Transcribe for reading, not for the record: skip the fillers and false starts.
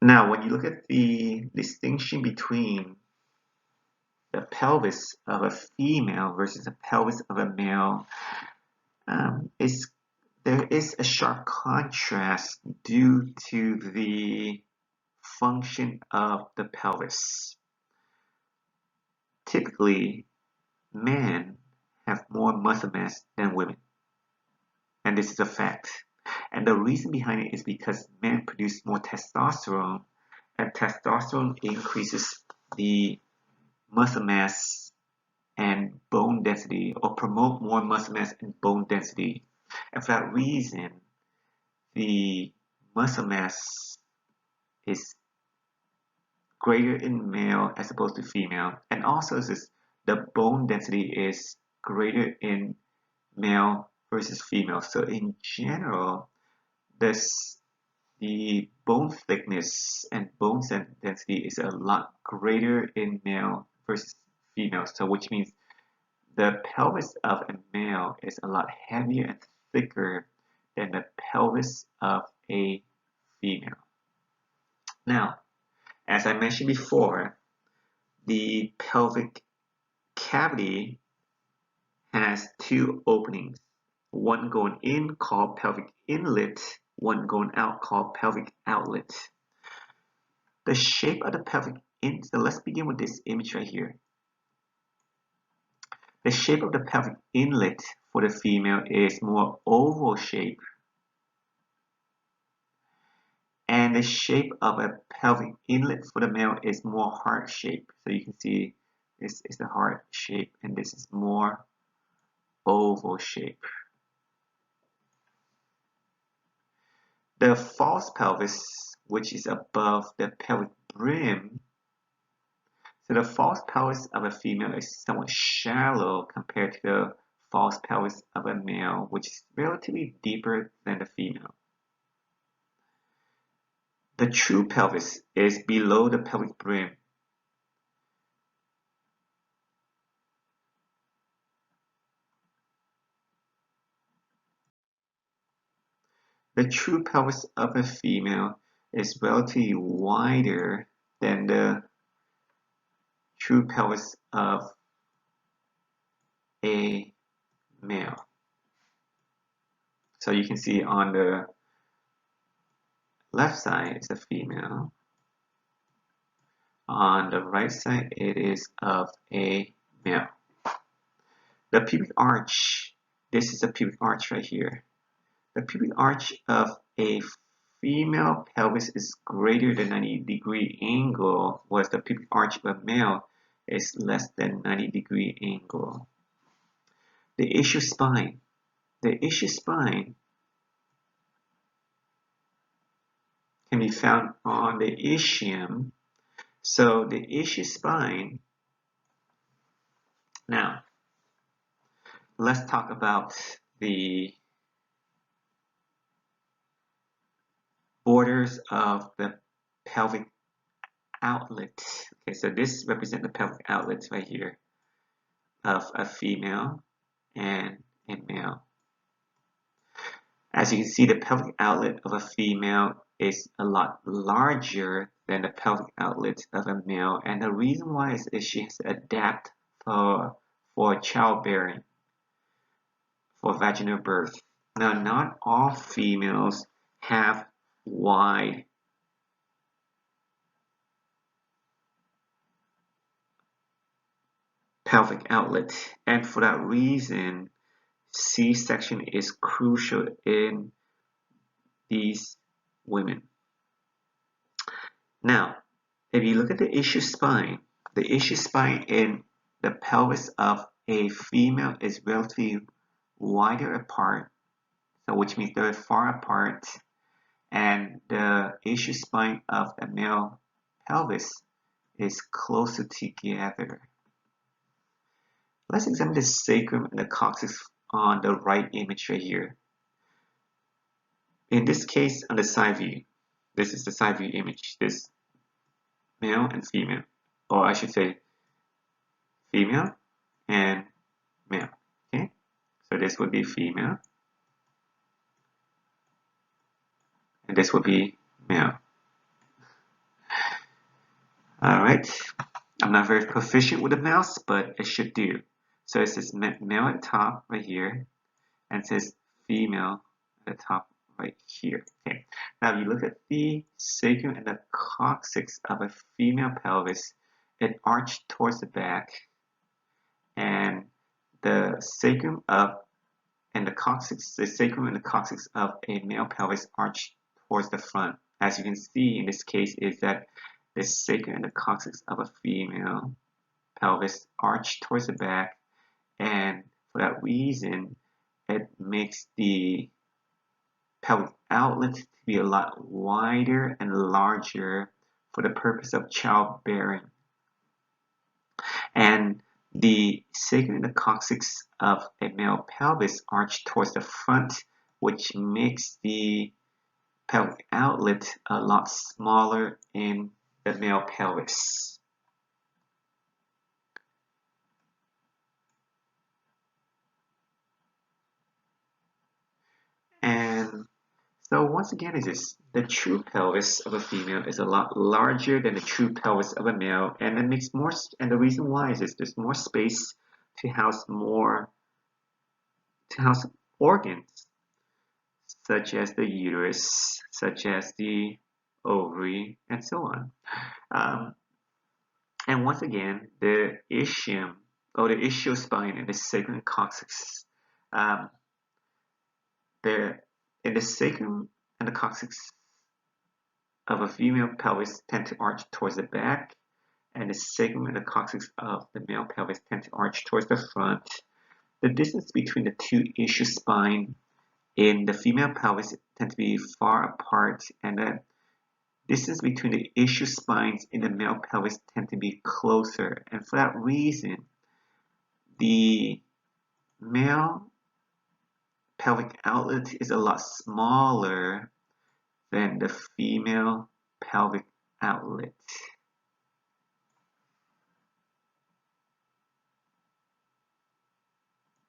Now, when you look at the distinction between the pelvis of a female versus the pelvis of a male, there is a sharp contrast due to the function of the pelvis. Typically, men have more muscle mass than women, and this is a fact. And the reason behind it is because men produce more testosterone, and testosterone increases the muscle mass and bone density, or promote more muscle mass and bone density. And for that reason, the muscle mass is greater in male as opposed to female, and also the bone density is greater in male versus female. So in general, the bone thickness and bone density is a lot greater in male versus female. So which means the pelvis of a male is a lot heavier and thicker than the pelvis of a female. Now, as I mentioned before, the pelvic cavity has two openings, one going in called pelvic inlet, one going out called pelvic outlet. The shape of the pelvic inlet, so let's begin with this image right here. The shape of the pelvic inlet for the female is more oval shape, and the shape of a pelvic inlet for the male is more heart shape. So you can see this is the heart shape, and this is more oval shape. The false pelvis, which is above the pelvic brim, so the false pelvis of a female is somewhat shallow compared to the false pelvis of a male, which is relatively deeper than the female. The true pelvis is below the pelvic brim. The true pelvis of a female is relatively wider than the true pelvis of a male. So you can see on the left side is a female. On the right side, it is of a male. The pubic arch, this is a pubic arch right here. The pubic arch of a female pelvis is greater than 90-degree angle, whereas the pubic arch of a male is less than 90-degree angle. The ischial spine. The ischial spine can be found on the ischium. So the ischial spine, now let's talk about the borders of the pelvic outlet. Okay, so this represents the pelvic outlets right here of a female and a male. As you can see, the pelvic outlet of a female is a lot larger than the pelvic outlet of a male, and the reason why is she has to adapt for childbearing, for vaginal birth. Now, not all females have wide pelvic outlet, and for that reason, C-section is crucial in these women. Now, if you look at the ischial spine in the pelvis of a female is relatively wider apart, so which means they're far apart, and the ischial spine of the male pelvis is closer together. Let's examine the sacrum and the coccyx on the right image right here. In this case, on the side view, this is the side view image, this male and female, or I should say female and male. Okay, so this would be female, and this would be male. Alright, I'm not very proficient with the mouse, but it should do. So it says male at the top right here, and it says female at the top right here. Okay. Now, if you look at the sacrum and the coccyx of a female pelvis, it arched towards the back, and the sacrum of the sacrum and the coccyx of a male pelvis arch towards the front. As you can see in this case, is that the sacrum and the coccyx of a female pelvis arch towards the back, and for that reason, it makes the pelvic outlet to be a lot wider and larger for the purpose of childbearing. And the sacrum and the coccyx of a male pelvis arch towards the front, which makes the pelvic outlet a lot smaller in the male pelvis. And so once again, it is the true pelvis of a female is a lot larger than the true pelvis of a male, and it makes more. And the reason why is there's more space to house organs, such as the uterus, such as the ovary, and so on. Um, and once again, the ischium or the ischial spine and the sacrum coccyx. Um, in the sacrum and the coccyx of a female pelvis tend to arch towards the back, and the sacrum and the coccyx of the male pelvis tend to arch towards the front. The distance between the two ischial spine in the female pelvis tend to be far apart, and the distance between the ischial spines in the male pelvis tend to be closer. And for that reason, the male pelvic outlet is a lot smaller than the female pelvic outlet.